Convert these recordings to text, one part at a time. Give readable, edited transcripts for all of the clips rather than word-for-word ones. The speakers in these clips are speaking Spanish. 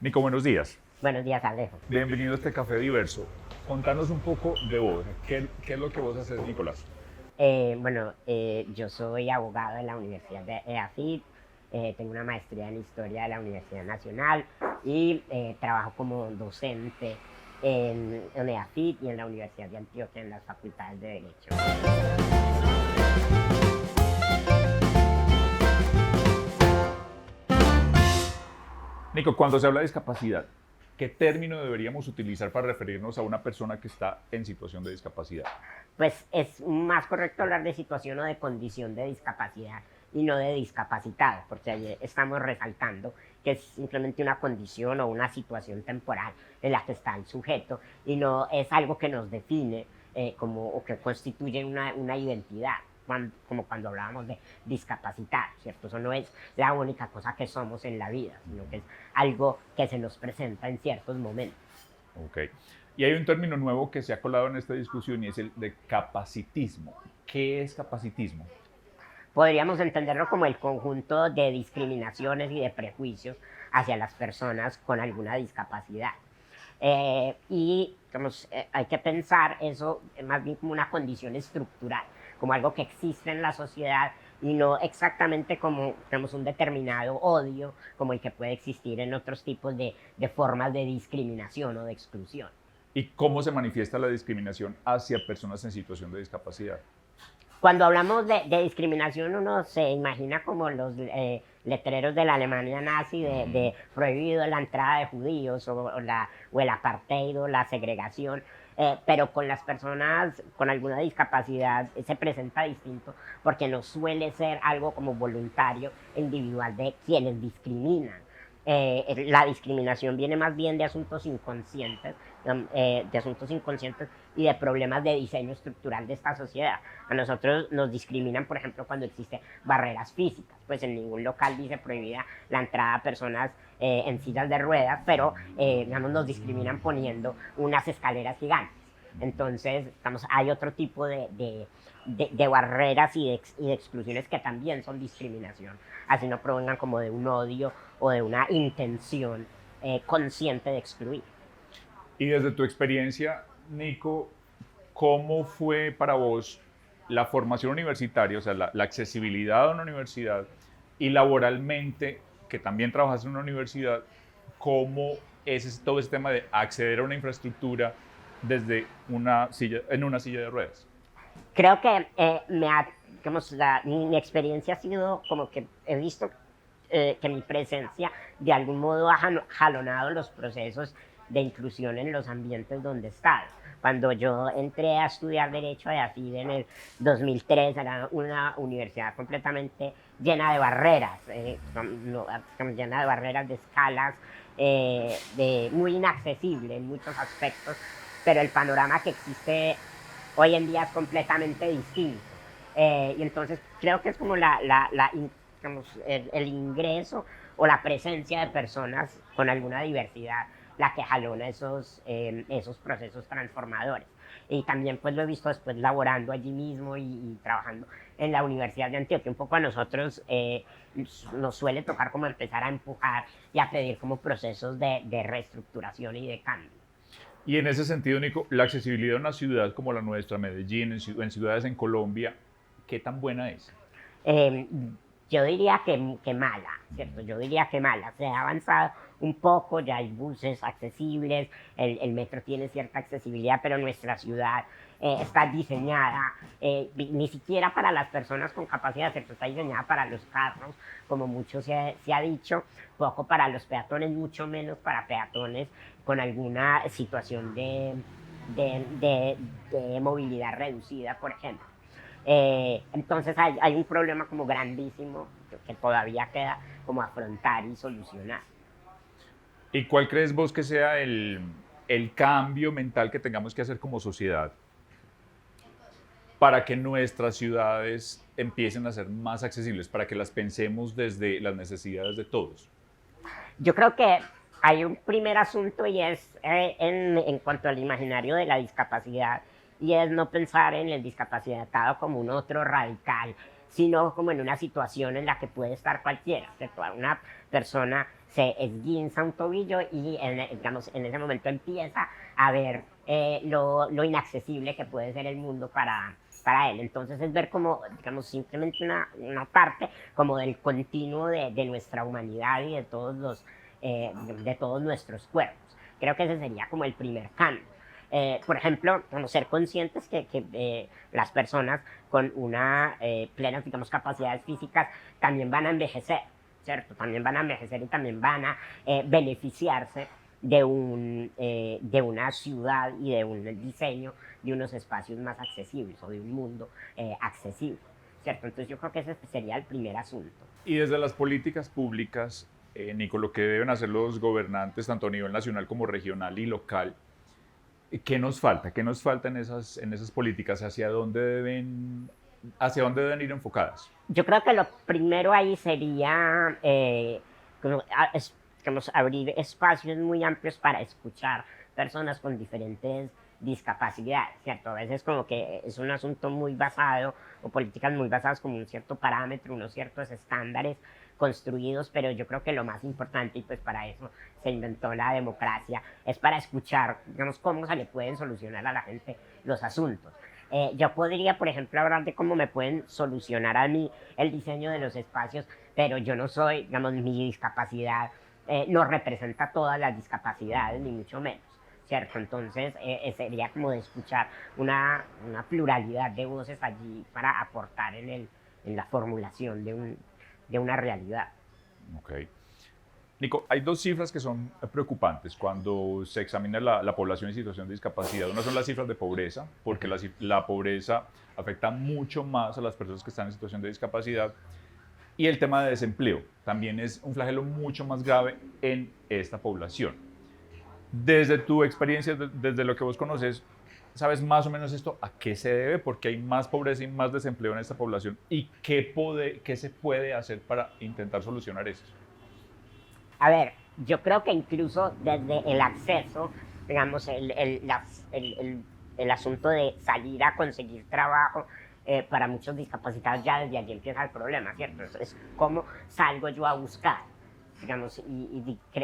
Nico, buenos días. Buenos días, Alejo. Bienvenido a este Café Diverso. Contanos un poco de vos. ¿Qué es lo que vos haces, Nicolás? Yo soy abogado en la Universidad de EAFIT, tengo una maestría en Historia de la Universidad Nacional y trabajo como docente en EAFIT y en la Universidad de Antioquia en las facultades de Derecho. Nico, cuando se habla de discapacidad, ¿qué término deberíamos utilizar para referirnos a una persona que está en situación de discapacidad? Pues es más correcto hablar de situación o de condición de discapacidad y no de discapacitado, porque ahí estamos resaltando que es simplemente una condición o una situación temporal en la que está el sujeto y no es algo que nos define o que constituye una identidad, como cuando hablábamos de discapacidad, ¿cierto? Eso no es la única cosa que somos en la vida, sino que es algo que se nos presenta en ciertos momentos. Ok. Y hay un término nuevo que se ha colado en esta discusión y es el de capacitismo. ¿Qué es capacitismo? Podríamos entenderlo como el conjunto de discriminaciones y de prejuicios hacia las personas con alguna discapacidad. Hay que pensar eso más bien como una condición estructural, como algo que existe en la sociedad y no exactamente como un determinado odio como el que puede existir en otros tipos de formas de discriminación o de exclusión. ¿Y cómo se manifiesta la discriminación hacia personas en situación de discapacidad? Cuando hablamos de discriminación, uno se imagina como los letreros de la Alemania nazi de prohibido la entrada de judíos o el apartheid o la segregación, pero con las personas con alguna discapacidad se presenta distinto porque no suele ser algo como voluntario, individual de quienes discriminan. La discriminación viene más bien de asuntos inconscientes, y de problemas de diseño estructural de esta sociedad. A nosotros nos discriminan, por ejemplo, cuando existen barreras físicas, pues en ningún local dice prohibida la entrada a personas en sillas de ruedas, pero nos discriminan poniendo unas escaleras gigantes. Entonces, hay otro tipo de barreras y de exclusiones que también son discriminación, así no provengan como de un odio o de una intención consciente de excluir. Y desde tu experiencia, Nico, ¿cómo fue para vos la formación universitaria, o sea, la accesibilidad a una universidad y laboralmente, que también trabajas en una universidad, cómo es todo ese tema de acceder a una infraestructura desde en una silla de ruedas? Creo que mi experiencia ha sido como que he visto que mi presencia de algún modo ha jalonado los procesos de inclusión en los ambientes donde he estado. Cuando yo entré a estudiar Derecho a EAFIT en el 2003, era una universidad completamente llena de barreras, llena de barreras de escalas, muy inaccesible en muchos aspectos, pero el panorama que existe hoy en día es completamente distinto. Y entonces creo que es como el ingreso o la presencia de personas con alguna diversidad la que jalona esos procesos transformadores. Y también pues lo he visto después laborando allí mismo y trabajando en la Universidad de Antioquia. Un poco a nosotros nos suele tocar como empezar a empujar y a pedir como procesos de reestructuración y de cambio. Y en ese sentido, Nico, la accesibilidad a una ciudad como la nuestra, Medellín, en ciudades en Colombia, ¿qué tan buena es? Eh, yo diría que mala, ¿cierto? Yo diría que mala. Se ha avanzado un poco, ya hay buses accesibles, el metro tiene cierta accesibilidad, pero nuestra ciudad está diseñada ni siquiera para las personas con capacidad, ¿cierto? Está diseñada para los carros, como mucho se ha dicho, poco para los peatones, mucho menos para peatones con alguna situación de movilidad reducida, por ejemplo. Entonces hay un problema como grandísimo que todavía queda como afrontar y solucionar. ¿Y cuál crees vos que sea el cambio mental que tengamos que hacer como sociedad para que nuestras ciudades empiecen a ser más accesibles, para que las pensemos desde las necesidades de todos? Yo creo que hay un primer asunto y es en cuanto al imaginario de la discapacidad y es no pensar en el discapacitado como un otro radical, sino como en una situación en la que puede estar cualquiera, ¿cierto? Una persona se esguinza un tobillo y digamos, en ese momento empieza a ver lo inaccesible que puede ser el mundo para él. Entonces es ver como, digamos, simplemente una parte como del continuo de nuestra humanidad y de todos nuestros cuerpos. Creo que ese sería como el primer cambio. Por ejemplo, como ser conscientes que las personas con una plenas, digamos, capacidades físicas también van a envejecer, ¿cierto? También van a envejecer y también van a beneficiarse de una ciudad y de un diseño de unos espacios más accesibles o de un mundo accesible, ¿cierto? Entonces yo creo que ese sería el primer asunto. Y desde las políticas públicas, Nico, lo que deben hacer los gobernantes, tanto a nivel nacional como regional y local, ¿qué nos falta? ¿Qué nos falta en esas políticas? ¿Hacia dónde deben ir enfocadas? Yo creo que lo primero ahí sería digamos, abrir espacios muy amplios para escuchar personas con diferentes discapacidades, ¿cierto? A veces como que es un asunto muy basado, o políticas muy basadas como un cierto parámetro, unos ciertos estándares construidos, pero yo creo que lo más importante, y pues para eso se inventó la democracia, es para escuchar, digamos, cómo se le pueden solucionar a la gente los asuntos. Yo podría, por ejemplo, hablar de cómo me pueden solucionar a mí el diseño de los espacios, pero yo no soy, digamos, mi discapacidad no representa todas las discapacidades, ni mucho menos, ¿cierto? Entonces, sería como de escuchar una pluralidad de voces allí para aportar en la formulación de una realidad. Ok. Nico, hay dos cifras que son preocupantes cuando se examina la población en situación de discapacidad. Una son las cifras de pobreza, porque la pobreza afecta mucho más a las personas que están en situación de discapacidad. Y el tema de desempleo también es un flagelo mucho más grave en esta población. Desde tu experiencia, desde lo que vos conoces, ¿sabes más o menos esto a qué se debe? Porque hay más pobreza y más desempleo en esta población. ¿Y qué se puede hacer para intentar solucionar eso? A ver, yo creo que incluso desde el acceso, digamos, el asunto de salir a conseguir trabajo, para muchos discapacitados ya desde allí empieza el problema, ¿cierto? Es cómo salgo yo a buscar, digamos,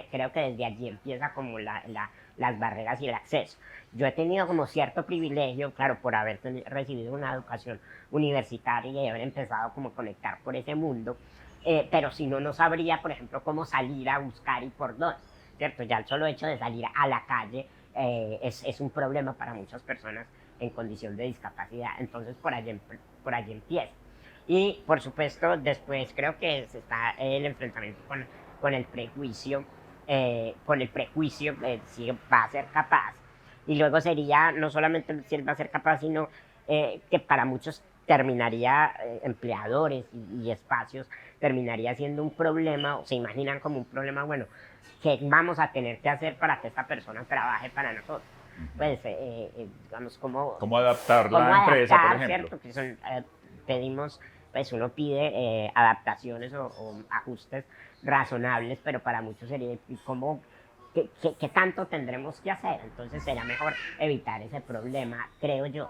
creo que desde allí empieza como las barreras y el acceso. Yo he tenido como cierto privilegio, claro, por haber recibido una educación universitaria y haber empezado como a conectar por ese mundo, pero si no, no sabría, por ejemplo, cómo salir a buscar y por dónde, ¿cierto? Ya el solo hecho de salir a la calle es un problema para muchas personas en condición de discapacidad. Entonces, por allí empieza. Y, por supuesto, después creo que está el enfrentamiento con el prejuicio, si va a ser capaz. Y luego sería no solamente si él va a ser capaz, sino que para muchos terminaría, empleadores y espacios, terminaría siendo un problema, o se imaginan como un problema, bueno, ¿qué vamos a tener que hacer para que esta persona trabaje para nosotros? Pues, digamos, ¿Cómo adaptar la empresa, por ejemplo? ¿cierto? Que pedimos, pues uno pide adaptaciones o ajustes razonables, pero para muchos sería como ¿qué tanto tendremos que hacer? Entonces será mejor evitar ese problema, creo yo,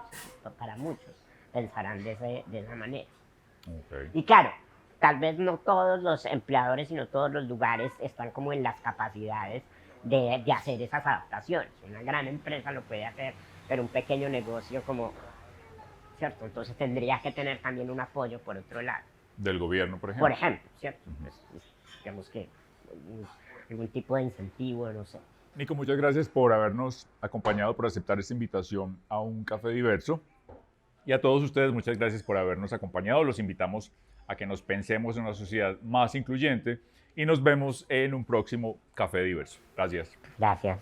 para muchos pensarán de esa manera. Okay. Y claro, tal vez no todos los empleadores y no todos los lugares están como en las capacidades de hacer esas adaptaciones. Una gran empresa lo puede hacer, pero un pequeño negocio como, ¿cierto? Entonces tendría que tener también un apoyo por otro lado. Del gobierno, por ejemplo. Por ejemplo, ¿cierto? Digamos que algún tipo de incentivo, no sé. Nico, muchas gracias por habernos acompañado, por aceptar esta invitación a un café diverso. Y a todos ustedes, muchas gracias por habernos acompañado. Los invitamos a que nos pensemos en una sociedad más incluyente y nos vemos en un próximo Café Diverso. Gracias. Gracias.